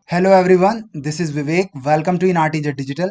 Hello everyone, this is Vivek. Welcome to in RTZ Digital.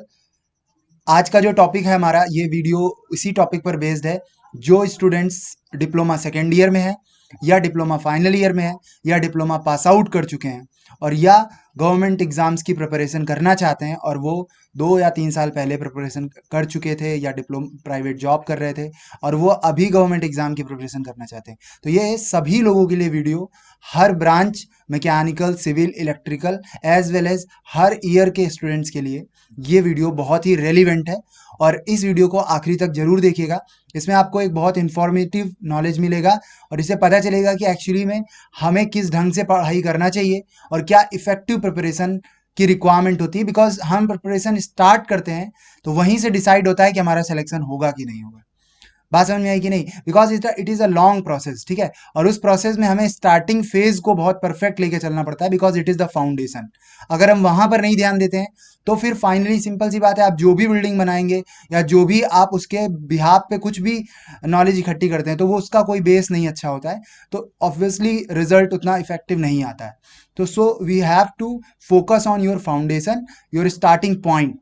आज का जो टॉपिक है हमारा, ये वीडियो इसी टॉपिक पर बेस्ड है। जो स्टूडेंट्स डिप्लोमा सेकेंड ईयर में है या डिप्लोमा फाइनल ईयर में है या डिप्लोमा पास आउट कर चुके हैं और या गवर्नमेंट एग्जाम्स की प्रिपरेशन करना चाहते हैं और वो 2 या 3 साल पहले प्रिपरेशन कर चुके थे या डिप्लोमा प्राइवेट जॉब कर रहे थे और वो अभी गवर्नमेंट एग्जाम की प्रिपरेशन करना चाहते हैं, तो ये सभी लोगों के लिए वीडियो, हर branch, mechanical, civil, electrical as well as हर ईयर के स्टूडेंट्स के लिए ये वीडियो बहुत ही रेलिवेंट है। और इस वीडियो को आखिरी तक जरूर देखिएगा। इसमें आपको एक बहुत इंफॉर्मेटिव नॉलेज मिलेगा और इससे पता चलेगा कि एक्चुअली में हमें किस ढंग से पढ़ाई करना चाहिए और क्या इफेक्टिव प्रिपरेशन की रिक्वायरमेंट होती है। बिकॉज हम प्रिपरेशन स्टार्ट करते हैं तो वहीं से डिसाइड होता है कि हमारा सिलेक्शन होगा कि नहीं होगा। बात समझ में आई कि नहीं? Because it is a long process, ठीक है। और उस प्रोसेस में हमें स्टार्टिंग फेज को बहुत परफेक्ट लेके चलना पड़ता है, because it is the foundation. अगर हम वहां पर नहीं ध्यान देते हैं तो फिर फाइनली सिंपल सी बात है, आप जो भी बिल्डिंग बनाएंगे या जो भी आप उसके बिहाफ पे कुछ भी नॉलेज इकट्ठी करते हैं तो वो उसका कोई बेस नहीं अच्छा होता है, तो ऑब्वियसली रिजल्ट उतना इफेक्टिव नहीं आता है। तो so we have to focus on your foundation, your starting point.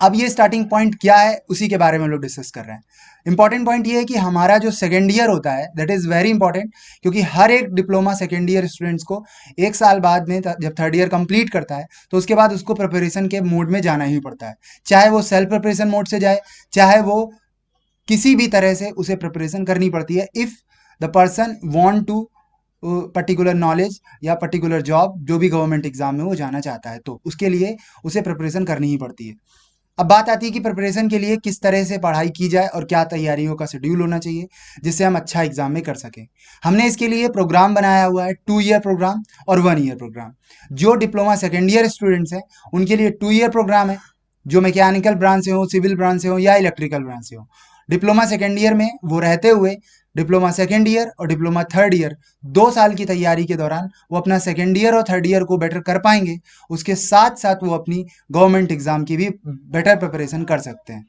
अब ये स्टार्टिंग पॉइंट क्या है उसी के बारे में हम लोग डिस्कस कर रहे हैं। इंपॉर्टेंट पॉइंट ये है कि हमारा जो सेकेंड ईयर होता है दैट इज वेरी इंपॉर्टेंट, क्योंकि हर एक डिप्लोमा सेकेंड ईयर स्टूडेंट्स को 1 साल बाद में जब थर्ड ईयर कंप्लीट करता है तो उसके बाद उसको प्रिपरेशन के मोड में जाना ही पड़ता है। चाहे वो सेल्फ प्रिपरेशन मोड से जाए, चाहे वो किसी भी तरह से उसे प्रिपरेशन करनी पड़ती है if the person want to particular knowledge या पर्टिकुलर जॉब, जो भी गवर्नमेंट एग्जाम में वो जाना चाहता है तो उसके लिए उसे प्रिपरेशन करनी ही पड़ती है। अब बात आती है कि प्रिपरेशन के लिए किस तरह से पढ़ाई की जाए और क्या तैयारियों का शेड्यूल होना चाहिए जिससे हम अच्छा एग्जाम में कर सकें। हमने इसके लिए प्रोग्राम बनाया हुआ है, 2 ईयर प्रोग्राम और 1 ईयर प्रोग्राम। जो डिप्लोमा सेकेंड ईयर स्टूडेंट्स हैं उनके लिए 2 ईयर प्रोग्राम है, जो मैकेनिकल ब्रांच से हो, सिविल ब्रांच से हो या इलेक्ट्रिकल ब्रांच से हो। डिप्लोमा सेकेंड ईयर में वो रहते हुए डिप्लोमा सेकेंड ईयर और डिप्लोमा थर्ड ईयर 2 साल की तैयारी के दौरान वो अपना सेकेंड ईयर और थर्ड ईयर को बेटर कर पाएंगे। उसके साथ साथ वो अपनी गवर्नमेंट एग्जाम की भी बेटर प्रिपरेशन कर सकते हैं।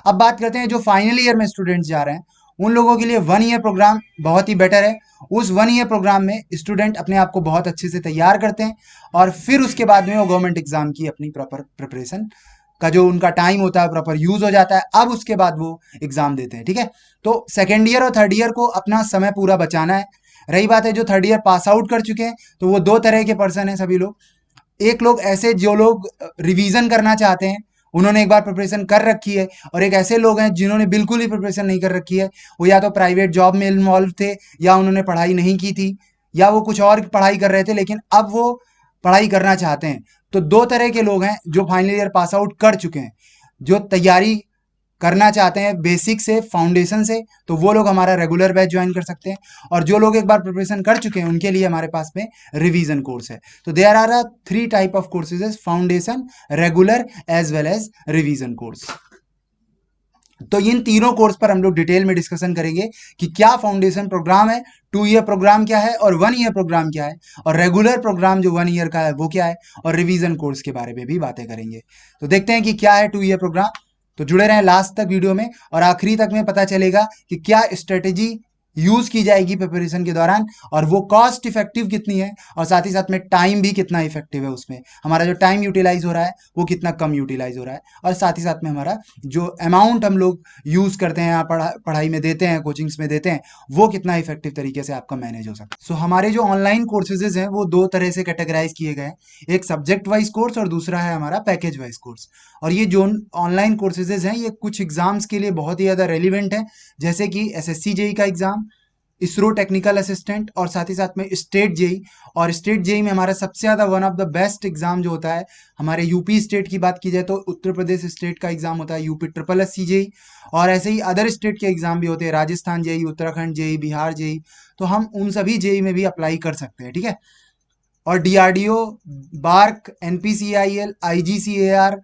अब बात करते हैं जो फाइनल ईयर में स्टूडेंट्स जा रहे हैं उन लोगों के लिए 1 ईयर प्रोग्राम बहुत ही बेटर है। उस 1 ईयर प्रोग्राम में स्टूडेंट अपने आप को बहुत अच्छे से तैयार करते हैं और फिर उसके बाद में वो गवर्नमेंट एग्जाम की अपनी प्रॉपर प्रिपरेशन का जो उनका टाइम होता है प्रॉपर यूज हो जाता है। अब उसके बाद वो एग्जाम देते हैं, ठीक है। तो सेकेंड ईयर और थर्ड ईयर को अपना समय पूरा बचाना है। रही बात है जो थर्ड ईयर पास आउट कर चुके हैं तो वो दो तरह के पर्सन हैं सभी लोग। एक लोग ऐसे जो लोग रिवीजन करना चाहते हैं, उन्होंने एक बार प्रिपरेशन कर रखी है, और एक ऐसे लोग हैं जिन्होंने बिल्कुल ही प्रिपरेशन नहीं कर रखी है। वो या तो प्राइवेट जॉब में इन्वॉल्व थे या उन्होंने पढ़ाई नहीं की थी या वो कुछ और पढ़ाई कर रहे थे लेकिन अब वो पढ़ाई करना चाहते हैं। तो दो तरह के लोग हैं जो फाइनल ईयर पास आउट कर चुके हैं, जो तैयारी करना चाहते हैं बेसिक से, फाउंडेशन से, तो वो लोग हमारा रेगुलर बैच ज्वाइन कर सकते हैं। और जो लोग एक बार प्रिपरेशन कर चुके हैं उनके लिए हमारे पास में रिवीजन कोर्स है। तो there are 3 type of courses: foundation, regular as well as revision course. तो इन तीनों कोर्स पर हम लोग डिटेल में डिस्कशन करेंगे कि क्या फाउंडेशन प्रोग्राम है, 2 ईयर प्रोग्राम क्या है और 1 ईयर प्रोग्राम क्या है, और रेगुलर प्रोग्राम जो 1 ईयर का है वो क्या है, और रिवीजन कोर्स के बारे में भी बातें करेंगे। तो देखते हैं कि क्या है 2 ईयर प्रोग्राम। तो जुड़े रहें लास्ट तक वीडियो में और आखिरी तक में पता चलेगा कि क्या स्ट्रेटेजी यूज की जाएगी प्रिपरेशन के दौरान और वो कॉस्ट इफेक्टिव कितनी है, और साथ ही साथ में टाइम भी कितना इफेक्टिव है, उसमें हमारा जो टाइम यूटिलाइज हो रहा है वो कितना कम यूटिलाइज हो रहा है, और साथ ही साथ में हमारा जो अमाउंट हम लोग यूज करते हैं, पढ़ाई में देते हैं, कोचिंग्स में देते हैं, वो कितना इफेक्टिव तरीके से आपका मैनेज हो सकता है। सो हमारे जो ऑनलाइन कोर्सेज हैं वो दो तरह से कैटेगराइज किए गए हैं, एक सब्जेक्ट वाइज कोर्स और दूसरा है हमारा पैकेज वाइज कोर्स। और ये जो ऑनलाइन कोर्सेज हैं ये कुछ एग्जाम्स के लिए बहुत ही ज़्यादा रेलिवेंट है, जैसे कि एसएससी जेई का एग्जाम, इसरो टेक्निकल असिस्टेंट, और साथ ही साथ में स्टेट जेई। और स्टेट जेई में हमारा सबसे ज़्यादा one of the best exam जो होता है, हमारे यूपी स्टेट की बात की जाए तो उत्तर प्रदेश स्टेट का एग्जाम होता है UP triple S C JE, और ऐसे ही अदर स्टेट के एग्जाम भी होते हैं, Rajasthan JE, Uttarakhand JE, Bihar JE. तो हम उन सभी जेई में भी अप्लाई कर सकते हैं, ठीक है। और डीआरडीओ, बार्क, एनपीसीआईएल, आईजीसीएआर,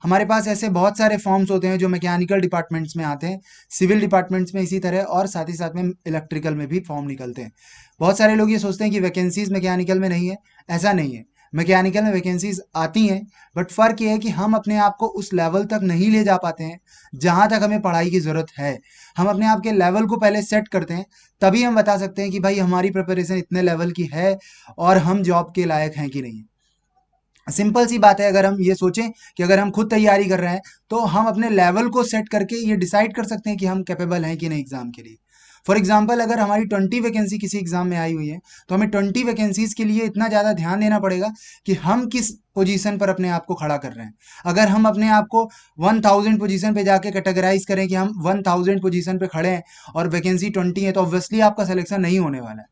हमारे पास ऐसे बहुत सारे फॉर्म्स होते हैं जो मैकेनिकल डिपार्टमेंट्स में आते हैं, सिविल डिपार्टमेंट्स में इसी तरह, और साथ ही साथ में इलेक्ट्रिकल में भी फॉर्म निकलते हैं। बहुत सारे लोग ये सोचते हैं कि वैकेंसीज मैकेनिकल में नहीं है, ऐसा नहीं है। मैकेनिकल में वैकेंसीज आती हैं, बट फ़र्क ये है कि हम अपने आप को उस लेवल तक नहीं ले जा पाते हैं जहाँ तक हमें पढ़ाई की ज़रूरत है। हम अपने आप के लेवल को पहले सेट करते हैं, तभी हम बता सकते हैं कि भाई हमारी प्रिपरेशन इतने लेवल की है और हम जॉब के लायक हैं कि नहीं। सिंपल सी बात है, अगर हम ये सोचें कि अगर हम खुद तैयारी कर रहे हैं तो हम अपने लेवल को सेट करके ये डिसाइड कर सकते हैं कि हम कैपेबल हैं कि नहीं एग्जाम के लिए। फॉर एग्जाम्पल, अगर हमारी 20 वैकेंसी किसी एग्जाम में आई हुई है तो हमें 20 वैकेंसीज के लिए इतना ज़्यादा ध्यान देना पड़ेगा कि हम किस पोजीशन पर अपने आप को खड़ा कर रहे हैं। अगर हम अपने आप को 1000 पोजीशन पे जाके कैटेगराइज करें कि हम 1000 पोजीशन पे खड़े हैं और वैकेंसी 20 है, तो ऑब्वियसली आपका सिलेक्शन नहीं होने वाला है।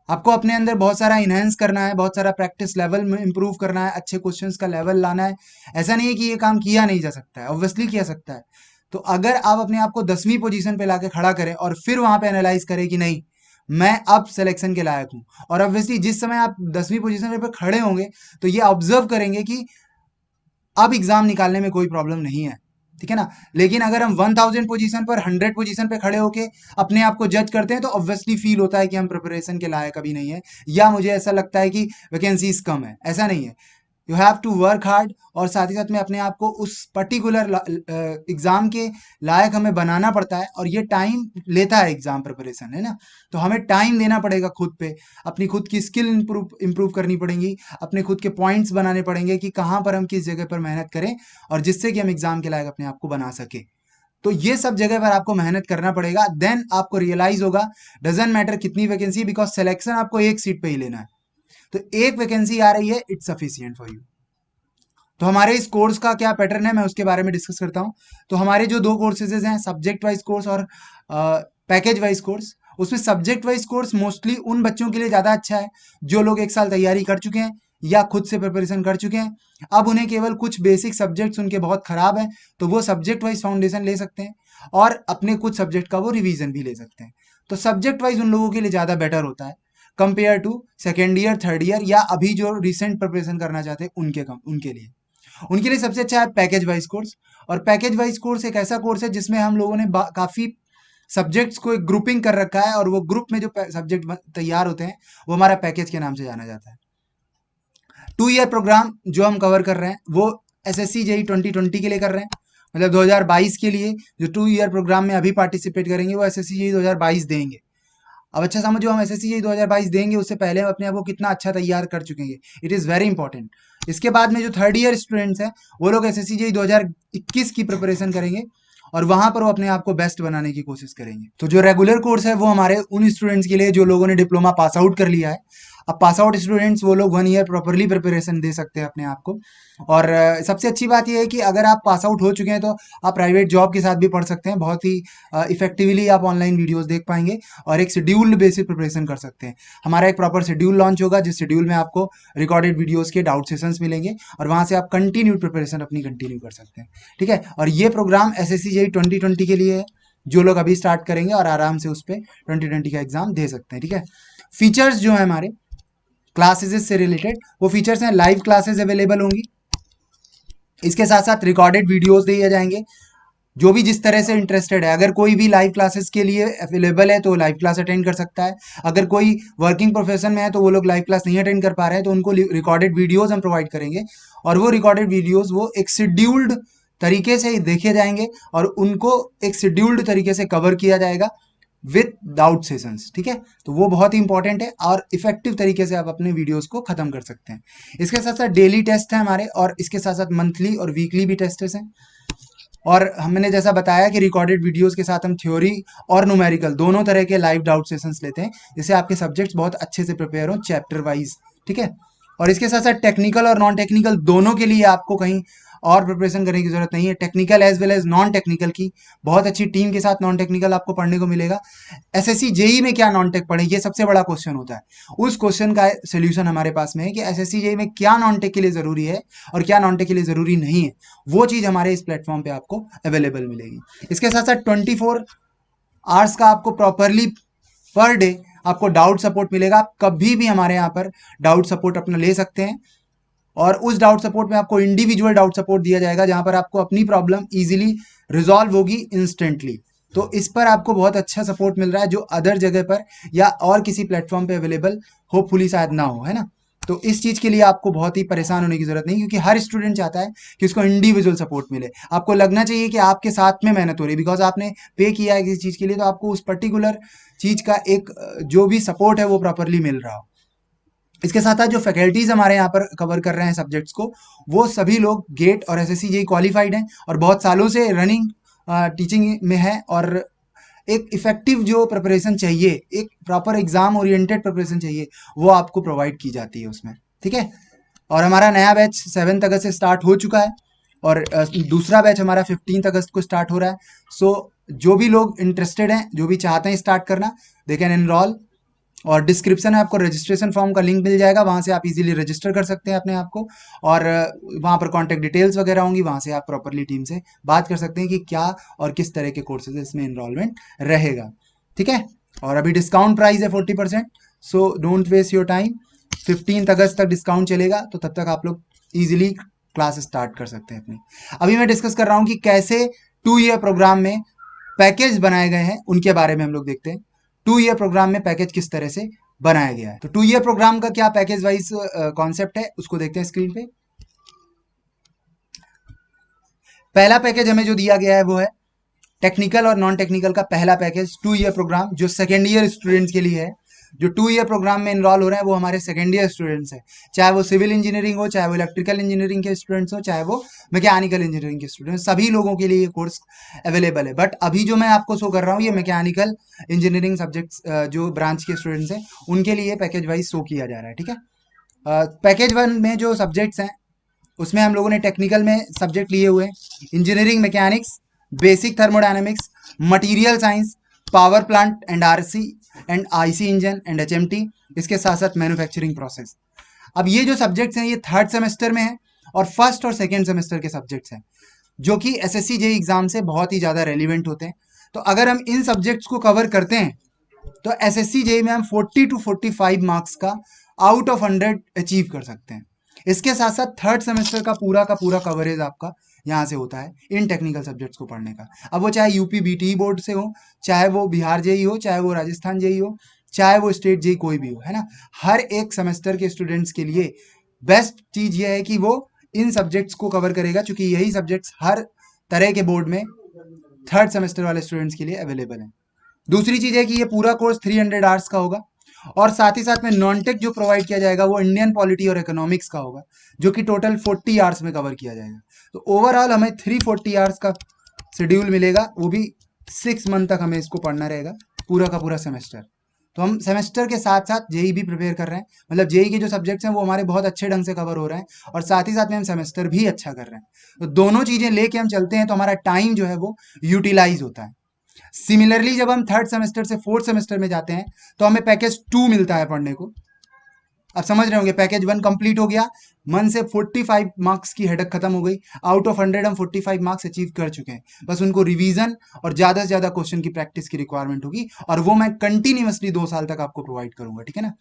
आपको अपने अंदर बहुत सारा इनहेंस करना है, बहुत सारा प्रैक्टिस लेवल में इंप्रूव करना है, अच्छे क्वेश्चंस का लेवल लाना है। ऐसा नहीं है कि ये काम किया नहीं जा सकता है, ऑब्वियसली किया सकता है। तो अगर आप अपने आप को 10वीं पोजीशन पे लाके खड़ा करें और फिर वहां पे एनालाइज करें कि नहीं, मैं अब सिलेक्शन के लायक हूं, और ऑब्वियसली जिस समय आप 10वीं पोजीशन पे खड़े होंगे तो ये ऑब्जर्व करेंगे कि अब एग्जाम निकालने में कोई प्रॉब्लम नहीं है, ठीक है ना। लेकिन अगर हम 1000 पोजीशन पर 100 पोजीशन पे खड़े होके अपने आप को जज करते हैं तो ऑब्वियसली फील होता है कि हम प्रिपरेशन के लायक अभी नहीं है, या मुझे ऐसा लगता है कि वैकेंसीज कम है। ऐसा नहीं है, you have to work hard, और साथ ही साथ में अपने आप को उस पर्टिकुलर एग्जाम के लायक हमें बनाना पड़ता है, और ये टाइम लेता है एग्जाम प्रिपरेशन, है ना। तो हमें टाइम देना पड़ेगा खुद पे, अपनी खुद की स्किल इंप्रूव करनी पड़ेगी, अपने खुद के पॉइंट्स बनाने पड़ेंगे कि कहाँ पर हम किस जगह पर मेहनत करें और जिससे कि हम एग्जाम के लायक अपने आप को बना सके। तो ये सब जगह पर आपको मेहनत करना पड़ेगा, देन आपको रियलाइज होगा डजेंट मैटर कितनी वैकेंसी, बिकॉज सिलेक्शन आपको एक सीट पे ही लेना है। तो एक वैकेंसी आ रही है, इट्स सफिशियंट फॉर यू। तो हमारे इस कोर्स का क्या पैटर्न है, मैं उसके बारे में डिस्कस करता हूँ। तो हमारे जो दो कोर्सेज हैं, सब्जेक्ट वाइज कोर्स और पैकेज वाइज कोर्स, उसमें सब्जेक्ट वाइज कोर्स मोस्टली उन बच्चों के लिए ज़्यादा अच्छा है जो लोग एक साल तैयारी कर चुके हैं या खुद से प्रिपरेशन कर चुके हैं। अब उन्हें केवल कुछ बेसिक सब्जेक्ट्स उनके बहुत ख़राब हैं, तो वो सब्जेक्ट वाइज फाउंडेशन ले सकते हैं और अपने कुछ सब्जेक्ट का वो रिवीजन भी ले सकते हैं। तो सब्जेक्ट वाइज उन लोगों के लिए ज़्यादा बेटर होता है compare to second year, third year, या अभी जो रिसेंट प्रिपरेशन करना चाहते हैं उनके लिए सबसे अच्छा है पैकेज वाइज कोर्स। और पैकेज वाइज कोर्स एक ऐसा कोर्स है जिसमें हम लोगों ने काफ़ी सब्जेक्ट्स को एक ग्रुपिंग कर रखा है, और वो ग्रुप में जो सब्जेक्ट तैयार होते हैं वो हमारा पैकेज के नाम से जाना जाता है। 2 ईयर प्रोग्राम जो हम कवर कर रहे हैं वो एसएससी जेई 2020 के लिए कर रहे हैं, मतलब 2022 के लिए जो 2 ईयर प्रोग्राम में अभी पार्टिसिपेट करेंगे वो एसएससी जेई 2022 देंगे। अब अच्छा समझो, हम एसएससी जेई 2022 देंगे उससे पहले हम अपने आप को कितना अच्छा तैयार कर चुके हैं, इट इज़ वेरी इंपॉर्टेंट। इसके बाद में जो थर्ड ईयर स्टूडेंट्स हैं वो लोग एसएससी जेई 2021 की प्रिपरेशन करेंगे और वहां पर वो अपने आप को बेस्ट बनाने की कोशिश करेंगे। तो जो रेगुलर कोर्स है वो हमारे उन स्टूडेंट्स के लिए जो लोगों ने डिप्लोमा पास आउट कर लिया है। अब पास आउट स्टूडेंट्स वो लोग 1 ईयर प्रॉपरली प्रिपरेशन दे सकते हैं अपने आप को। और सबसे अच्छी बात यह है कि अगर आप पास आउट हो चुके हैं तो आप प्राइवेट जॉब के साथ भी पढ़ सकते हैं, बहुत ही इफेक्टिवली आप ऑनलाइन वीडियोस देख पाएंगे और एक शेड्यूल्ड बेसिस प्रिपरेशन कर सकते हैं। हमारा एक प्रॉपर शेड्यूल लॉन्च होगा जिस शेड्यूल में आपको रिकॉर्डेड वीडियोस के डाउट सेशंस मिलेंगे और वहां से आप कंटिन्यू प्रिपरेशन अपनी कंटिन्यू कर सकते हैं, ठीक है। और ये प्रोग्राम एसएससी जेई 2020 के लिए है, जो लोग अभी स्टार्ट करेंगे और आराम से उस पर 2020 का एग्जाम दे सकते हैं, ठीक है। फीचर्स जो है हमारे क्लासेस से रिलेटेड, वो फीचर्स हैं, लाइव क्लासेस अवेलेबल होंगी, इसके साथ साथ रिकॉर्डेड वीडियोस दिए जाएंगे। जो भी जिस तरह से इंटरेस्टेड है, अगर कोई भी लाइव क्लासेस के लिए अवेलेबल है तो लाइव क्लास अटेंड कर सकता है। अगर कोई वर्किंग प्रोफेशन में है तो वो लोग लाइव क्लास नहीं अटेंड कर पा रहे हैं तो उनको रिकॉर्डेड वीडियोस हम प्रोवाइड करेंगे, और वो रिकॉर्डेड वीडियोस वो एक शेड्यूल्ड तरीके से देखे जाएंगे और उनको एक शेड्यूल्ड तरीके से कवर किया जाएगा विथ डाउट सेशंस, ठीक है। तो वो बहुत ही इंपॉर्टेंट है और इफेक्टिव तरीके से आप अपने वीडियोस को खत्म कर सकते हैं। इसके साथ साथ डेली टेस्ट है हमारे, और इसके साथ साथ मंथली और वीकली भी टेस्ट हैं। और हमने जैसा बताया कि रिकॉर्डेड वीडियोस के साथ हम थ्योरी और न्यूमेरिकल दोनों तरह के लाइव डाउट सेशंस लेते हैं, जिससे आपके सब्जेक्ट्स बहुत अच्छे से प्रिपेयर हो चैप्टर वाइज, ठीक है। और इसके साथ साथ टेक्निकल और नॉन टेक्निकल दोनों के लिए आपको कहीं और प्रिपरेशन करने की जरूरत नहीं है। Technical as well as non technical की बहुत अच्छी टीम के साथ नॉन टेक्निकल आपको पढ़ने को मिलेगा। एसएससी जेई में क्या नॉन टेक पढ़े, ये सबसे बड़ा क्वेश्चन होता है। उस क्वेश्चन का सोल्यूशन हमारे पास में है कि एसएससी जेई में क्या नॉन टेक के लिए जरूरी है और क्या नॉन टेक के लिए जरूरी नहीं है, वो चीज हमारे इस प्लेटफॉर्म पे आपको अवेलेबल मिलेगी। इसके साथ साथ 24 आवर्स का आपको प्रॉपरली पर डे आपको डाउट सपोर्ट मिलेगा। आप कभी भी हमारे यहाँ पर डाउट सपोर्ट अपना ले सकते हैं, और उस डाउट सपोर्ट में आपको इंडिविजुअल डाउट सपोर्ट दिया जाएगा जहां पर आपको अपनी प्रॉब्लम इजीली रिजॉल्व होगी इंस्टेंटली। तो इस पर आपको बहुत अच्छा सपोर्ट मिल रहा है जो अदर जगह पर या और किसी प्लेटफॉर्म पे अवेलेबल होपफुली शायद ना हो, है ना। तो इस चीज़ के लिए आपको बहुत ही परेशान होने की जरूरत नहीं, क्योंकि हर स्टूडेंट चाहता है कि उसको इंडिविजुअल सपोर्ट मिले। आपको लगना चाहिए कि आपके साथ में मेहनत हो रही है, बिकॉज आपने पे किया है किसी चीज़ के लिए, तो आपको उस पर्टिकुलर चीज़ का एक जो भी सपोर्ट है वो प्रॉपरली मिल रहा हो। इसके साथ साथ जो फैकल्टीज हमारे यहाँ पर कवर कर रहे हैं सब्जेक्ट्स को, वो सभी लोग गेट और एसएससी जेईई क्वालिफाइड हैं और बहुत सालों से रनिंग टीचिंग में है, और एक इफेक्टिव जो प्रिपरेशन चाहिए, एक प्रॉपर एग्जाम ओरिएंटेड प्रिपरेशन चाहिए, वो आपको प्रोवाइड की जाती है उसमें, ठीक है। और हमारा नया बैच 7 अगस्त से स्टार्ट हो चुका है, और दूसरा बैच हमारा 15 अगस्त को स्टार्ट हो रहा है। सो जो भी लोग इंटरेस्टेड हैं, जो भी चाहते हैं स्टार्ट करना, दे कैन एनरोल, और डिस्क्रिप्शन में आपको रजिस्ट्रेशन फॉर्म का लिंक मिल जाएगा, वहाँ से आप इजीली रजिस्टर कर सकते हैं अपने आप को, और वहाँ पर कॉन्टैक्ट डिटेल्स वगैरह होंगी, वहाँ से आप प्रॉपरली टीम से बात कर सकते हैं कि क्या और किस तरह के कोर्सेज इसमें इनरोलमेंट रहेगा, ठीक है। और अभी डिस्काउंट प्राइस है 40%, so don't waste your time. 15 अगस्त तक डिस्काउंट चलेगा, तो तब तक आप लोग ईजिली क्लास स्टार्ट कर सकते हैं अपनी। अभी मैं डिस्कस कर रहा हूँ कि कैसे 2 ईयर प्रोग्राम में पैकेज बनाए गए हैं, उनके बारे में हम लोग देखते हैं। 2 ईयर प्रोग्राम में पैकेज किस तरह से बनाया गया है। तो 2 ईयर प्रोग्राम का क्या पैकेज वाइज कॉन्सेप्ट है, उसको देखते हैं स्क्रीन पे। पहला पैकेज हमें जो दिया गया है वो है टेक्निकल और नॉन टेक्निकल का पहला पैकेज 2 ईयर प्रोग्राम, जो सेकेंड ईयर स्टूडेंट्स के लिए है। जो 2 ईयर प्रोग्राम में इनरोल हो रहे हैं वो हमारे सेकेंड ईयर स्टूडेंट्स हैं, चाहे वो सिविल इंजीनियरिंग हो, चाहे वो इलेक्ट्रिकल इंजीनियरिंग के स्टूडेंट्स हो, चाहे वो मैकेनिकल इंजीनियरिंग के स्टूडेंट्स, सभी लोगों के लिए ये कोर्स अवेलेबल है। बट अभी जो मैं आपको शो कर रहा हूँ ये मैकेनिकल इंजीनियरिंग सब्जेक्ट्स जो ब्रांच के स्टूडेंट्स हैं उनके लिए पैकेज वाइज शो किया जा रहा है, ठीक है। पैकेज 1 में जो सब्जेक्ट्स हैं उसमें हम लोगों ने टेक्निकल में सब्जेक्ट लिए हुए हैं engineering mechanics, basic thermodynamics, material science, power plant and RC and IC engine and HMT, इसके साथ साथ मैन्युफैक्चरिंग प्रोसेस। अब ये जो सब्जेक्ट्स हैं ये थर्ड सेमेस्टर में है और फर्स्ट और सेकेंड सेमेस्टर के सब्जेक्ट्स हैं, जो कि एसएससी जेईई एग्जाम से बहुत ही ज़्यादा रेलिवेंट होते हैं। तो अगर हम इन सब्जेक्ट्स को कवर करते हैं तो एसएससी जेईई में हम 40 टू 45 मार्क्स का आउट ऑफ 100 अचीव कर सकते हैं। इसके साथ साथ थर्ड सेमेस्टर का पूरा कवरेज आपका यहाँ से होता है इन टेक्निकल सब्जेक्ट्स को पढ़ने का। अब वो चाहे यूपी बीटीई बोर्ड से हो, चाहे वो बिहार जेईई हो, चाहे वो राजस्थान जेईई हो, चाहे वो स्टेट जेईई कोई भी हो, है ना। हर एक सेमेस्टर के स्टूडेंट्स के लिए बेस्ट चीज़ ये है कि वो इन सब्जेक्ट्स को कवर करेगा, क्योंकि यही सब्जेक्ट्स हर तरह के बोर्ड में थर्ड सेमेस्टर वाले स्टूडेंट्स के लिए अवेलेबल हैं। दूसरी चीज़ है कि ये पूरा कोर्स 300 आवर्स का होगा, और साथ ही साथ में नॉन टेक जो प्रोवाइड किया जाएगा वो इंडियन पॉलिटी और इकोनॉमिक्स का होगा, जो कि टोटल 40 आवर्स में कवर किया जाएगा। तो ओवरऑल हमें 340 आवर्स का शेड्यूल मिलेगा, वो भी 6 मंथ तक हमें इसको पढ़ना रहेगा, पूरा का पूरा सेमेस्टर। तो हम सेमेस्टर के साथ साथ जेई भी प्रिपेयर कर रहे हैं, मतलब जेई के जो सब्जेक्ट्स हैं वो हमारे बहुत अच्छे ढंग से कवर हो रहे हैं, और साथ ही साथ में हम सेमेस्टर भी अच्छा कर रहे हैं। तो दोनों चीज़ें लेके हम चलते हैं तो हमारा टाइम जो है वो यूटिलाइज होता है। सिमिलरली जब हम थर्ड सेमेस्टर से फोर्थ सेमेस्टर में जाते हैं तो हमें पैकेज 2 मिलता है पढ़ने को। अब समझ रहे होंगे, पैकेज 1 कंप्लीट हो गया, मन से 45 मार्क्स की हेडक खत्म हो गई, आउट ऑफ 100 हम 45 मार्क्स अचीव कर चुके हैं। बस उनको रिवीजन और ज़्यादा से ज़्यादा क्वेश्चन की प्रैक्टिस की रिक्वायरमेंट होगी, और वो मैं कंटिन्यूसली 2 साल तक आपको प्रोवाइड करूंगा, ठीक है ना।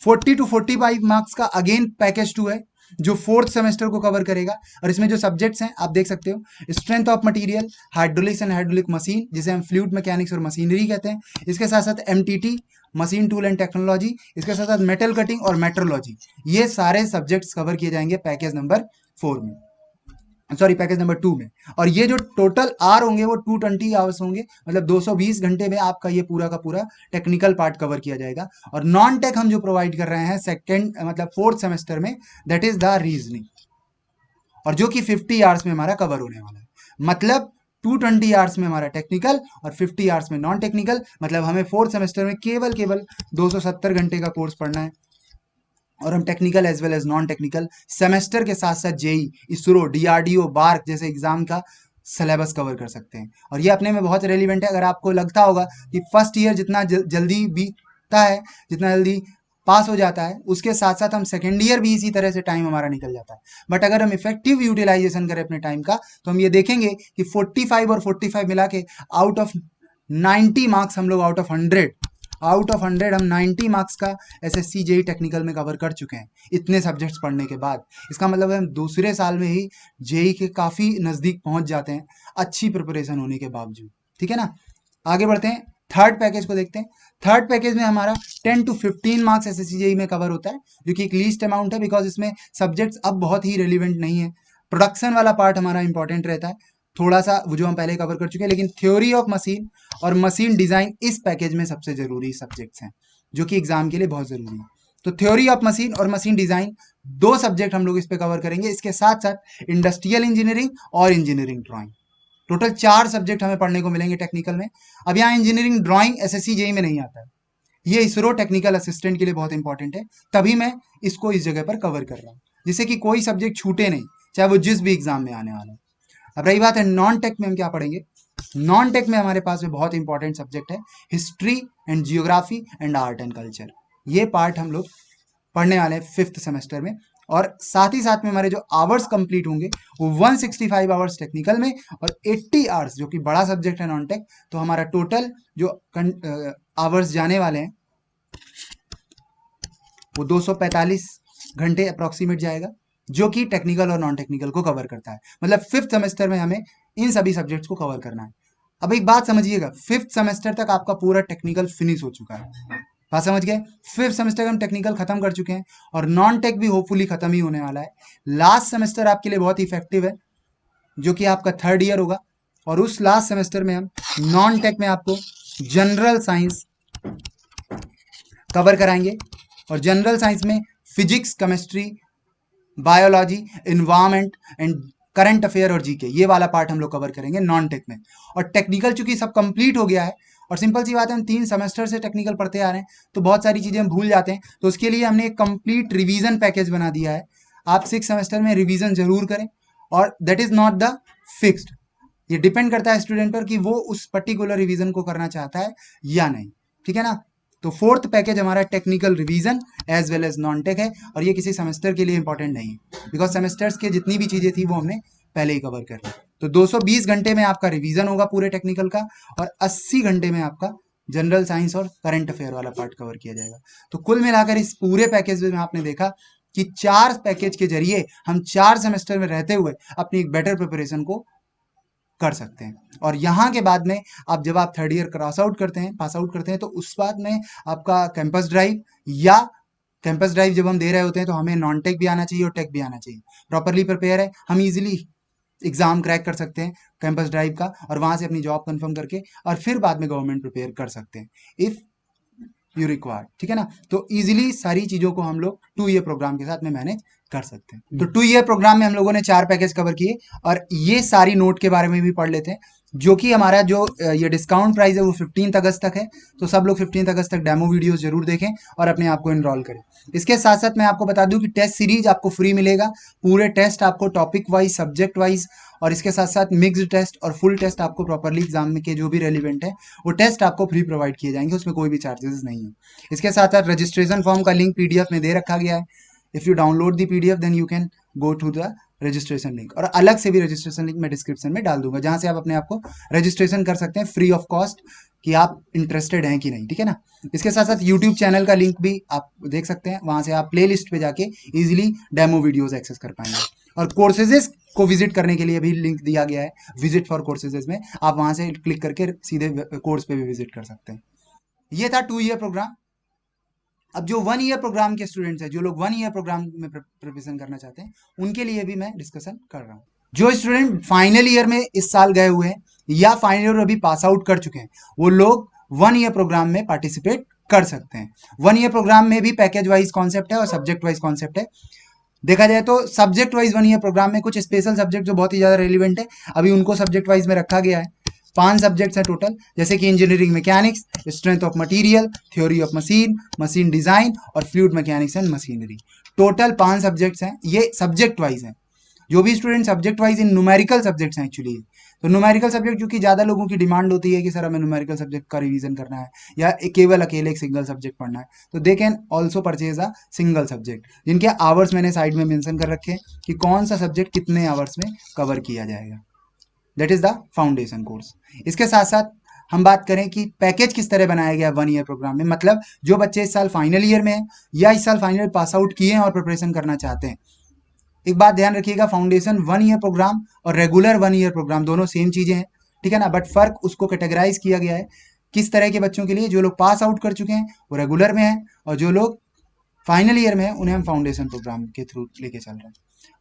40 टू 45 मार्क्स का अगेन पैकेज 2 है, जो फोर्थ सेमेस्टर को कवर करेगा, और इसमें जो सब्जेक्ट्स हैं आप देख सकते हो, strength of material, hydraulics and hydraulic machine, जिसे हम फ्लूइड मैकेनिक्स और मशीनरी कहते हैं, इसके साथ साथ MTT, machine tool and technology, इसके साथ साथ मेटल कटिंग और मेट्रोलॉजी, ये सारे सब्जेक्ट्स कवर किए जाएंगे पैकेज नंबर 4 में, सॉरी पैकेज नंबर 2 में। और ये जो टोटल आर होंगे वो 220 आवर्स होंगे, मतलब 220 घंटे में आपका ये पूरा का पूरा टेक्निकल पार्ट कवर किया जाएगा। और नॉन टेक हम जो प्रोवाइड कर रहे हैं सेकेंड मतलब फोर्थ सेमेस्टर में, दैट इज द रीजनिंग, और जो कि 50 आवर्स में हमारा कवर होने वाला है। मतलब 220 आवर्स में हमारा टेक्निकल और 50 आवर्स में नॉन टेक्निकल, मतलब हमें फोर्थ सेमेस्टर में केवल 270 घंटे का कोर्स पढ़ना है, और हम technical as well as non technical semester के साथ साथ जेई, इसरो, डीआरडीओ, बार्क जैसे एग्जाम का सिलेबस कवर कर सकते हैं। और ये अपने में बहुत रेलिवेंट है। अगर आपको लगता होगा कि फर्स्ट ईयर जितना जल्दी बीतता है, जितना जल्दी पास हो जाता है, उसके साथ साथ हम सेकेंड ईयर भी इसी तरह से टाइम हमारा निकल जाता है। बट अगर हम इफेक्टिव यूटिलाइजेशन करें अपने टाइम का, तो हम ये देखेंगे कि 45 और 45 मिला के आउट ऑफ 90 मार्क्स हम लोग आउट ऑफ 100 हम 90 मार्क्स का एसएससी जेई टेक्निकल में कवर कर चुके हैं, इतने सब्जेक्ट्स पढ़ने के बाद। इसका मतलब है हम दूसरे साल में ही जेई के काफ़ी नज़दीक पहुंच जाते हैं, अच्छी प्रिपरेशन होने के बावजूद, ठीक है ना। आगे बढ़ते हैं, थर्ड पैकेज को देखते हैं। थर्ड पैकेज में हमारा 10 टू 15 मार्क्स एसएससी जेई में कवर होता है, जो कि एक लीस्ट अमाउंट है, बिकॉज इसमें सब्जेक्ट्स अब बहुत ही रेलिवेंट नहीं है। प्रोडक्शन वाला पार्ट हमारा इंपॉर्टेंट रहता है थोड़ा सा, वो जो हम पहले कवर कर चुके हैं, लेकिन थ्योरी ऑफ मशीन और मशीन डिज़ाइन इस पैकेज में सबसे ज़रूरी सब्जेक्ट्स हैं, जो कि एग्ज़ाम के लिए बहुत ज़रूरी है। तो थ्योरी ऑफ मशीन और मशीन डिजाइन 2 सब्जेक्ट हम लोग इस पे कवर करेंगे। इसके साथ साथ इंडस्ट्रियल इंजीनियरिंग और इंजीनियरिंग ड्राइंग, टोटल 4 सब्जेक्ट हमें पढ़ने को मिलेंगे टेक्निकल में। अब यहाँ इंजीनियरिंग ड्राइंग एसएससी जेई में नहीं आता है, ये इसरो टेक्निकल असिस्टेंट के लिए बहुत इंपॉर्टेंट है, तभी मैं इसको इस जगह पर कवर कर रहा हूँ, जिससे कि कोई सब्जेक्ट छूटे नहीं, चाहे वो जिस भी एग्जाम में आने वाला है। अब रही बात है नॉन टेक में हम क्या पढ़ेंगे। नॉन टेक में हमारे पास में बहुत इंपॉर्टेंट सब्जेक्ट है history and geography and art and culture. ये पार्ट हम लोग पढ़ने वाले हैं 5th सेमेस्टर में। और साथ ही साथ में हमारे जो आवर्स कंप्लीट होंगे वो 165 आवर्स टेक्निकल में और 80 आवर्स, जो कि बड़ा सब्जेक्ट है नॉन टेक, तो हमारा टोटल जो आवर्स जाने वाले हैं वो 245 घंटे अप्रोक्सीमेट जाएगा, जो कि टेक्निकल और नॉन टेक्निकल को कवर करता है। मतलब 5th सेमेस्टर में हमें इन सभी सब्जेक्ट्स को कवर करना है। अब एक बात समझिएगा, 5th सेमेस्टर तक आपका पूरा टेक्निकल फिनिश हो चुका है, बात समझ गए। 5th सेमेस्टर में हम टेक्निकल खत्म कर चुके हैं और नॉन टेक भी होपफुली खत्म ही होने वाला है। लास्ट सेमेस्टर आपके लिए बहुत इफेक्टिव है, जो कि आपका 3rd ईयर होगा, और उस लास्ट सेमेस्टर में हम नॉन टेक में आपको जनरल साइंस कवर कराएंगे। और जनरल साइंस में physics, chemistry, biology, environment and current affair और जीके, ये वाला पार्ट हम लोग कवर करेंगे नॉन टेक में। और टेक्निकल चूंकि सब कंप्लीट हो गया है, और सिंपल सी बात है हम 3 सेमेस्टर से टेक्निकल पढ़ते आ रहे हैं, तो बहुत सारी चीज़ें हम भूल जाते हैं, तो उसके लिए हमने एक कंप्लीट रिवीजन पैकेज बना दिया है। आप 6 सेमेस्टर में रिवीजन जरूर करें, और that is not the fixed, ये डिपेंड करता है स्टूडेंट पर कि वो उस पर्टिकुलर रिवीजन को करना चाहता है या नहीं, ठीक है ना। तो 4th पैकेज हमारा technical revision as well as non tech है, और ये किसी सेमेस्टर के लिए इंपॉर्टेंट नहीं है, बिकॉज सेमेस्टर्स के जितनी भी चीज़ें थी वो हमने पहले ही कवर कर ली। तो 220 घंटे में आपका रिवीजन होगा पूरे टेक्निकल का, और 80 घंटे में आपका जनरल साइंस और करंट अफेयर वाला पार्ट कवर किया जाएगा। तो कुल मिलाकर इस पूरे पैकेज में आपने देखा कि 4 पैकेज के जरिए हम 4 सेमेस्टर में रहते हुए अपनी एक बेटर प्रिपरेशन को कर सकते हैं। और यहाँ के बाद में आप जब आप 3rd ईयर क्रॉस आउट करते हैं, पास आउट करते हैं, तो उस बाद में आपका कैंपस ड्राइव, या कैंपस ड्राइव जब हम दे रहे होते हैं तो हमें नॉन टेक भी आना चाहिए और टेक भी आना चाहिए। प्रॉपरली प्रिपेयर है, हम इजीली एग्जाम क्रैक कर सकते हैं कैंपस ड्राइव का, और वहां से अपनी जॉब कंफर्म करके और फिर बाद में गवर्नमेंट प्रिपेयर कर सकते हैं इफ यू रिक्वायर्ड, ठीक है ना। तो इजीली सारी चीज़ों को हम लोग 2 ईयर प्रोग्राम के साथ में मैनेज कर सकते हैं। तो 2 ईयर प्रोग्राम में हम लोगों ने 4 पैकेज कवर किए, और ये सारी नोट के बारे में भी पढ़ लेते हैं। जो कि हमारा जो ये डिस्काउंट प्राइस है वो 15 अगस्त तक है, तो सब लोग 15 अगस्त तक डेमो वीडियोस जरूर देखें और अपने आप को इनरोल करें। इसके साथ साथ मैं आपको बता दूं कि टेस्ट सीरीज आपको फ्री मिलेगा, पूरे टेस्ट आपको टॉपिक वाइज, सब्जेक्ट वाइज, और इसके साथ साथ मिक्स्ड टेस्ट और फुल टेस्ट आपको प्रॉपरली एग्जाम में के जो भी रेलिवेंट है वो टेस्ट आपको फ्री प्रोवाइड किए जाएंगे, उसमें कोई भी चार्जेस नहीं है। इसके साथ साथ रजिस्ट्रेशन फॉर्म का लिंक पीडीएफ में दे रखा गया है। If you download the PDF then you can go to the registration link, और अलग से भी रजिस्ट्रेशन लिंक मैं डिस्क्रिप्शन में डाल दूंगा, जहां से आप अपने आप को रजिस्ट्रेशन कर सकते हैं फ्री ऑफ कॉस्ट, कि आप इंटरेस्टेड हैं कि नहीं, ठीक है ना। इसके साथ साथ यूट्यूब चैनल का लिंक भी आप देख सकते हैं, वहां से आप प्ले लिस्ट पे जाके इजिली डेमो वीडियोज एक्सेस कर पाएंगे। और कोर्सेजेस को विजिट करने के लिए भी लिंक दिया गया है, विजिट फॉर कोर्सेजेस में आप वहां से क्लिक करके सीधे कोर्स पे भी विजिट कर सकते हैं। ये था 2 ईयर प्रोग्राम। अब जो 1 ईयर प्रोग्राम के स्टूडेंट्स हैं, जो लोग 1 ईयर प्रोग्राम में प्रिपरेशन करना चाहते हैं, उनके लिए भी मैं डिस्कशन कर रहा हूँ। जो स्टूडेंट फाइनल ईयर में इस साल गए हुए हैं या फाइनल ईयर अभी पास आउट कर चुके हैं, वो लोग 1 ईयर प्रोग्राम में पार्टिसिपेट कर सकते हैं। 1 ईयर प्रोग्राम में भी पैकेज वाइज कॉन्सेप्ट है और सब्जेक्ट वाइज कॉन्सेप्ट है। देखा जाए तो सब्जेक्ट वाइज 1 ईयर प्रोग्राम में कुछ स्पेशल सब्जेक्ट जो बहुत ही ज़्यादा रेलिवेंट है, अभी उनको सब्जेक्ट वाइज में रखा गया है। 5 सब्जेक्ट्स हैं टोटल, जैसे कि engineering mechanics, strength of material, theory of machine, machine design और fluid mechanics and machinery. Total 5 subjects हैं, ये सब्जेक्ट वाइज हैं। जो भी स्टूडेंट सब्जेक्ट वाइज इन न्यूमेरिकल सब्जेक्ट्स हैं एक्चुअली, तो न्यूमेरिकल सब्जेक्ट क्योंकि ज़्यादा लोगों की डिमांड होती है कि सर हमें न्यूमेरिकल सब्जेक्ट का रिवीजन करना है या केवल अकेले एक सिंगल सब्जेक्ट पढ़ना है, तो they can also purchase a single subject, जिनके आवर्स मैंने साइड में मेंशन कर रखे हैं कि कौन सा सब्जेक्ट कितने आवर्स में कवर किया जाएगा। That is the foundation course. इसके साथ साथ हम बात करें कि पैकेज किस तरह बनाया गया 1 ईयर प्रोग्राम में, मतलब जो बच्चे इस साल फाइनल ईयर में हैं या इस साल फाइनल पास आउट किए हैं और प्रिपरेशन करना चाहते हैं, एक बात ध्यान रखिएगा, फाउंडेशन 1 ईयर प्रोग्राम और रेगुलर 1 ईयर प्रोग्राम दोनों सेम चीजें हैं, ठीक है ना। बट फर्क उसको कैटेगराइज किया गया है किस तरह के बच्चों के लिए, जो लोग पास आउट कर चुके हैं वो रेगुलर में है, और जो लोग फाइनल ईयर में है उन्हें हम फाउंडेशन प्रोग्राम के थ्रू लेके चल रहे हैं।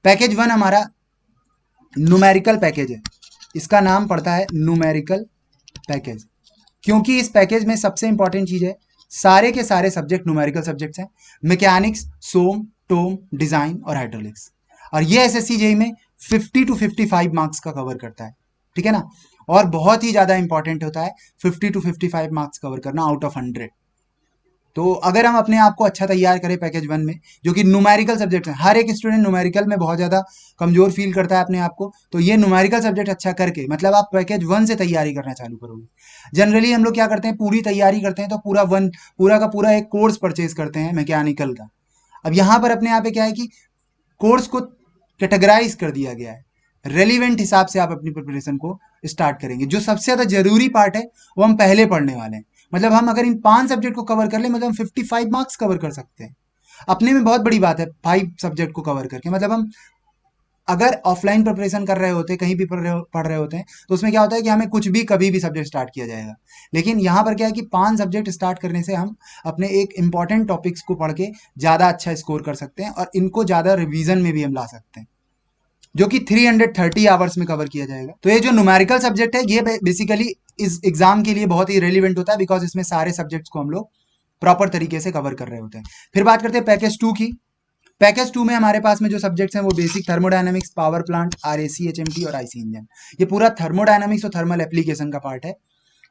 पैकेज 1 हमारा न्यूमेरिकल पैकेज है, इसका नाम पड़ता है न्यूमेरिकल पैकेज, क्योंकि इस पैकेज में सबसे इंपॉर्टेंट चीज है सारे के सारे सब्जेक्ट न्यूमेरिकल सब्जेक्ट्स हैं, मैकेनिक्स, सोम, टोम, डिजाइन और हाइड्रोलिक्स। और ये एसएससी जेई में 50 to 55 मार्क्स का कवर करता है, ठीक है ना। और बहुत ही ज्यादा इंपॉर्टेंट होता है 50 to 55 मार्क्स कवर करना आउट ऑफ 100। तो अगर हम अपने आप को अच्छा तैयार करें पैकेज 1 में, जो कि न्यूमेरिकल सब्जेक्ट है, हर एक स्टूडेंट न्यूमेरिकल में बहुत ज़्यादा कमजोर फील करता है अपने आप को, तो ये न्यूमेरिकल सब्जेक्ट अच्छा करके मतलब आप पैकेज 1 से तैयारी करना चालू करोगे। जनरली हम लोग क्या करते हैं, पूरी तैयारी करते हैं तो पूरा का पूरा एक कोर्स परचेज करते हैं मैकेनिकल का। अब यहाँ पर अपने आप पे क्या है कि कोर्स को कैटेगराइज कर दिया गया है, रेलिवेंट हिसाब से आप अपनी प्रिपरेशन को स्टार्ट करेंगे। जो सबसे ज्यादा जरूरी पार्ट है वो हम पहले पढ़ने वाले हैं। मतलब हम अगर इन 5 सब्जेक्ट को कवर कर ले, मतलब हम 55 मार्क्स कवर कर सकते हैं। अपने में बहुत बड़ी बात है 5 सब्जेक्ट को कवर करके। मतलब हम अगर ऑफलाइन प्रिपरेशन कर रहे होते, कहीं भी पढ़ रहे होते हैं, तो उसमें क्या होता है कि हमें कुछ भी कभी भी सब्जेक्ट स्टार्ट किया जाएगा। लेकिन यहाँ पर क्या है कि 5 सब्जेक्ट स्टार्ट करने से हम अपने एक इंपॉर्टेंट टॉपिक्स को पढ़ के ज़्यादा अच्छा स्कोर कर सकते हैं और इनको ज़्यादा रिवीजन में भी हम ला सकते हैं, जो कि 330 आवर्स में कवर किया जाएगा। तो ये जो न्यूमेरिकल सब्जेक्ट है ये बेसिकली इस एग्जाम के लिए बहुत ही रेलिवेंट होता है, बिकॉज इसमें सारे सब्जेक्ट्स को हम लोग प्रॉपर तरीके से कवर कर रहे होते हैं। फिर बात करते हैं पैकेज 2 की। पैकेज 2 में हमारे पास में जो सब्जेक्ट्स हैं वो basic thermodynamics, power plant, RAC, HMT और आईसी इंजन। ये पूरा थर्मोडायनामिक्स और थर्मल एप्लीकेशन का पार्ट है।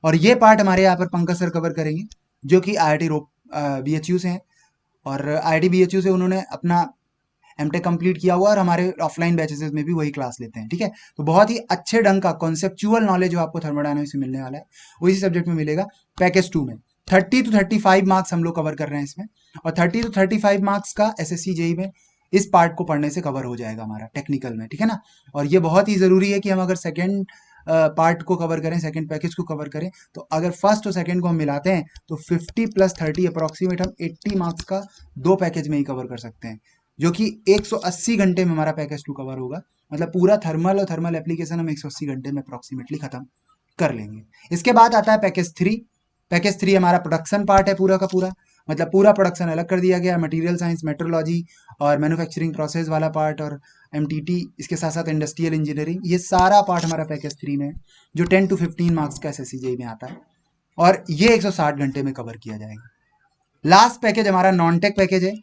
और ये पार्ट हमारे यहाँ पर पंकज सर कवर करेंगे, जो कि IIT BHU से हैं। और IIT BHU से उन्होंने अपना एमटेक कंप्लीट किया हुआ और हमारे ऑफलाइन बैचेस में भी वही क्लास लेते हैं, ठीक है। तो बहुत ही अच्छे ढंग का कॉन्सेप्चुअल नॉलेज जो आपको थर्मोडायनामिक्स में मिलने वाला है वो इसी सब्जेक्ट में मिलेगा पैकेज 2 में। 30 to 35 मार्क्स हम लोग कवर कर रहे हैं इसमें, और 30 to 35 मार्क्स का एसएससी जेई में इस पार्ट को पढ़ने से कवर हो जाएगा हमारा टेक्निकल में, ठीक है ना। और ये बहुत ही जरूरी है कि हम अगर सेकेंड पार्ट को कवर करें, सेकेंड पैकेज को कवर करें, तो अगर फर्स्ट और सेकेंड को हम मिलाते हैं तो 50 + 30 अप्रोक्सीमेट हम 80 मार्क्स का 2 पैकेज में ही कवर कर सकते हैं, जो कि 180 घंटे में हमारा पैकेज 2 कवर होगा। मतलब पूरा थर्मल और थर्मल एप्लीकेशन हम 180 घंटे में अप्रोक्सीमेटली खत्म कर लेंगे। इसके बाद आता है पैकेज 3। पैकेज 3 हमारा प्रोडक्शन पार्ट है पूरा का पूरा। मतलब पूरा प्रोडक्शन अलग कर दिया गया है, मटेरियल साइंस, मेट्रोलॉजी और मैन्युफैक्चरिंग प्रोसेस वाला पार्ट, और एमटीटी, इसके साथ साथ इंडस्ट्रियल इंजीनियरिंग, ये सारा पार्ट हमारा पैकेज 3 में है, जो 10 to 15 मार्क्स का एसएससी जेई में आता है, और ये 160 घंटे में कवर किया जाएगा। लास्ट पैकेज हमारा नॉन टेक पैकेज है,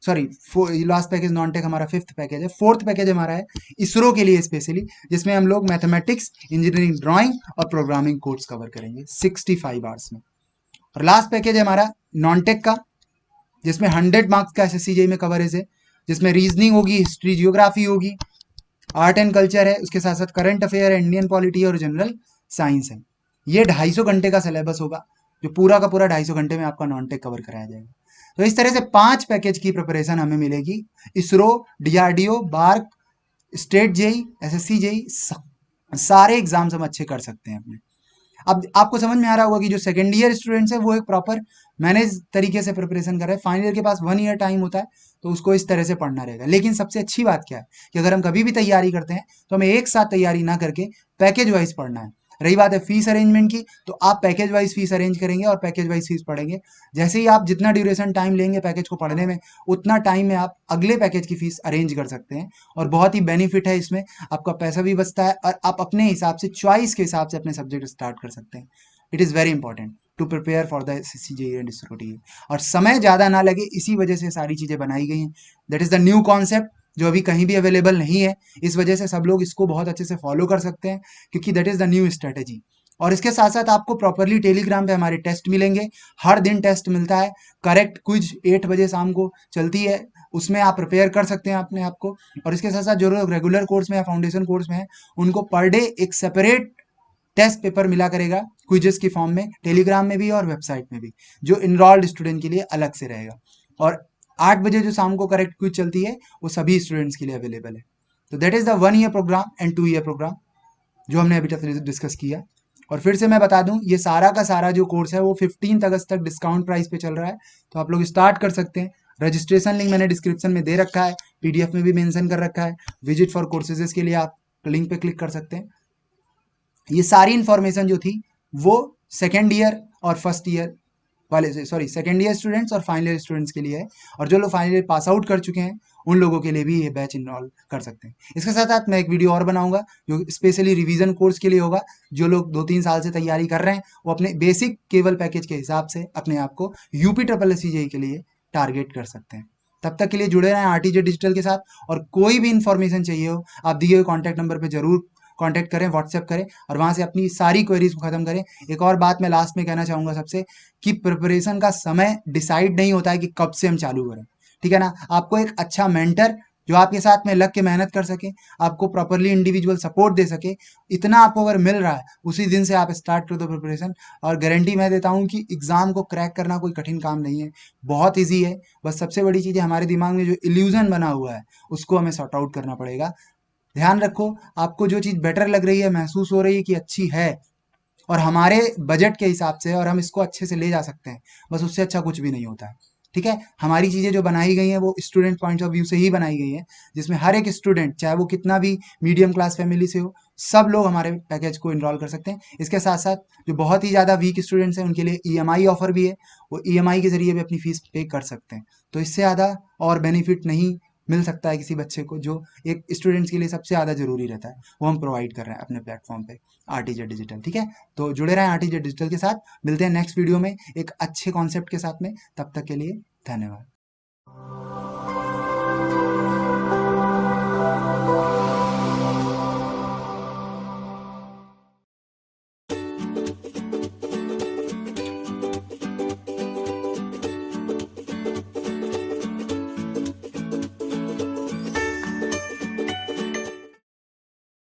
sorry last package non tech हमारा 5th पैकेज है। 4th पैकेज हमारा है इसरो के लिए स्पेशली, जिसमें हम लोग मैथमेटिक्स, इंजीनियरिंग, ड्राइंग और प्रोग्रामिंग कोर्स कवर करेंगे 65 आवर्स में। और लास्ट पैकेज है हमारा नॉन टेक का, जिसमें 100 मार्क्स का एसएससी जेई में कवरेज है, जिसमें रीजनिंग होगी, हिस्ट्री, जियोग्राफी होगी, आर्ट एंड कल्चर है, उसके साथ साथ करंट अफेयर है, इंडियन पॉलिटी और जनरल साइंस है। ये 250 घंटे का सिलेबस होगा, जो पूरा का पूरा 250 घंटे में आपका नॉन टेक कवर कराया जाएगा। तो इस तरह से 5 पैकेज की प्रिपरेशन हमें मिलेगी। ISRO, DRDO, BARC, state JE, SSC JE, सारे एग्जाम्स हम अच्छे कर सकते हैं अपने। अब आपको समझ में आ रहा होगा कि जो सेकेंड ईयर स्टूडेंट्स है वो एक प्रॉपर मैनेज तरीके से प्रिपरेशन कर रहे हैं। फाइनल ईयर के पास 1 ईयर टाइम होता है, तो उसको इस तरह से पढ़ना रहेगा। लेकिन सबसे अच्छी बात क्या है कि अगर हम कभी भी तैयारी करते हैं तो हमें एक साथ तैयारी ना करके पैकेज वाइज पढ़ना है। रही बात है फीस अरेंजमेंट की, तो आप पैकेज वाइज फीस अरेंज करेंगे और पैकेज वाइज फीस पढ़ेंगे। जैसे ही आप जितना ड्यूरेशन टाइम लेंगे पैकेज को पढ़ने में, उतना टाइम में आप अगले पैकेज की फीस अरेंज कर सकते हैं, और बहुत ही बेनिफिट है इसमें। आपका पैसा भी बचता है और आप अपने हिसाब से, चॉइस के हिसाब से अपने सब्जेक्ट स्टार्ट कर सकते हैं। It is very important to prepare for the SSC JEE and ISRO टी। और समय ज़्यादा ना लगे, इसी वजह से सारी चीज़ें बनाई गई हैं। That is the new concept, जो अभी कहीं भी अवेलेबल नहीं है। इस वजह से सब लोग इसको बहुत अच्छे से फॉलो कर सकते हैं, क्योंकि that is the new strategy. और इसके साथ साथ आपको प्रॉपरली टेलीग्राम पे हमारे टेस्ट मिलेंगे, हर दिन टेस्ट मिलता है। करेक्ट क्विज 8 बजे शाम को चलती है, उसमें आप प्रिपेयर कर सकते हैं अपने आप को। और इसके साथ साथ जो लोग रेगुलर कोर्स में या फाउंडेशन कोर्स में है, उनको पर डे एक सेपरेट टेस्ट पेपर मिला करेगा क्विजेस की फॉर्म में, टेलीग्राम में भी और वेबसाइट में भी, जो इनरोल्ड स्टूडेंट के लिए अलग से रहेगा। और 8 बजे जो शाम को करेक्ट क्विज चलती है वो सभी स्टूडेंट्स के लिए अवेलेबल है। तो that is the 1 year programme and 2 year programme जो हमने अभी तक डिस्कस किया। और फिर से मैं बता दूं, ये सारा का सारा जो कोर्स है वो 15 अगस्त तक डिस्काउंट प्राइस पे चल रहा है, तो आप लोग स्टार्ट कर सकते हैं। रजिस्ट्रेशन लिंक मैंने डिस्क्रिप्शन में दे रखा है, पीडीएफ में भी मेंशन कर रखा है। विजिट फॉर कोर्सेज के लिए आप लिंक पे क्लिक कर सकते हैं। ये सारी इंफॉर्मेशन जो थी वो सेकेंड ईयर और फर्स्ट ईयर वाले, सॉरी, सेकेंड ईयर स्टूडेंट्स और फाइनल ईयर स्टूडेंट्स के लिए है। और जो लोग फाइनल ईयर पास आउट कर चुके हैं उन लोगों के लिए भी ये बैच इनरोल कर सकते हैं। इसके साथ साथ मैं एक वीडियो और बनाऊंगा जो स्पेशली रिवीजन कोर्स के लिए होगा। जो लोग 2-3 साल से तैयारी कर रहे हैं वो अपने बेसिक केवल पैकेज के हिसाब से अपने आप को यूपी ट्रिपल एस के लिए टारगेट कर सकते हैं। तब तक के लिए जुड़े रहें आरटीजे डिजिटल के साथ। और कोई भी इंफॉर्मेशन चाहिए हो आप दिए हुए कॉन्टैक्ट नंबर पर जरूर कांटेक्ट करें, व्हाट्सएप करें और वहां से अपनी सारी क्वेरीज को खत्म करें। एक और बात मैं लास्ट में कहना चाहूंगा सबसे, कि प्रिपरेशन का समय डिसाइड नहीं होता है कि कब से हम चालू करें, ठीक है ना। आपको एक अच्छा मेंटर जो आपके साथ में लग के मेहनत कर सके, आपको प्रॉपरली इंडिविजुअल सपोर्ट दे सके, इतना आपको अगर मिल रहा है उसी दिन से आप स्टार्ट कर दो प्रिपरेशन। और गारंटी मैं देता हूँ कि एग्जाम को क्रैक करना कोई कठिन काम नहीं है, बहुत ईजी है। बस सबसे बड़ी चीज़ है हमारे दिमाग में जो इल्यूजन बना हुआ है उसको हमें सॉर्ट आउट करना पड़ेगा। ध्यान रखो, आपको जो चीज़ बेटर लग रही है, महसूस हो रही है कि अच्छी है और हमारे बजट के हिसाब से, और हम इसको अच्छे से ले जा सकते हैं, बस उससे अच्छा कुछ भी नहीं होता है, ठीक है। हमारी चीज़ें जो बनाई गई हैं वो स्टूडेंट पॉइंट ऑफ व्यू से ही बनाई गई हैं, जिसमें हर एक स्टूडेंट चाहे वो कितना भी मीडियम क्लास फैमिली से हो, सब लोग हमारे पैकेज को इनरोल कर सकते हैं। इसके साथ साथ जो बहुत ही ज़्यादा वीक स्टूडेंट्स हैं उनके लिए ईएमआई ऑफर भी है, वो ईएमआई के जरिए भी अपनी फीस पे कर सकते हैं। तो इससे ज़्यादा और बेनिफिट नहीं मिल सकता है किसी बच्चे को, जो एक स्टूडेंट्स के लिए सबसे ज़्यादा जरूरी रहता है, वो हम प्रोवाइड कर रहे हैं अपने प्लेटफॉर्म पे आरटीजे डिजिटल, ठीक है। तो जुड़े रहें आरटीजे डिजिटल के साथ। मिलते हैं नेक्स्ट वीडियो में एक अच्छे कॉन्सेप्ट के साथ में, तब तक के लिए धन्यवाद।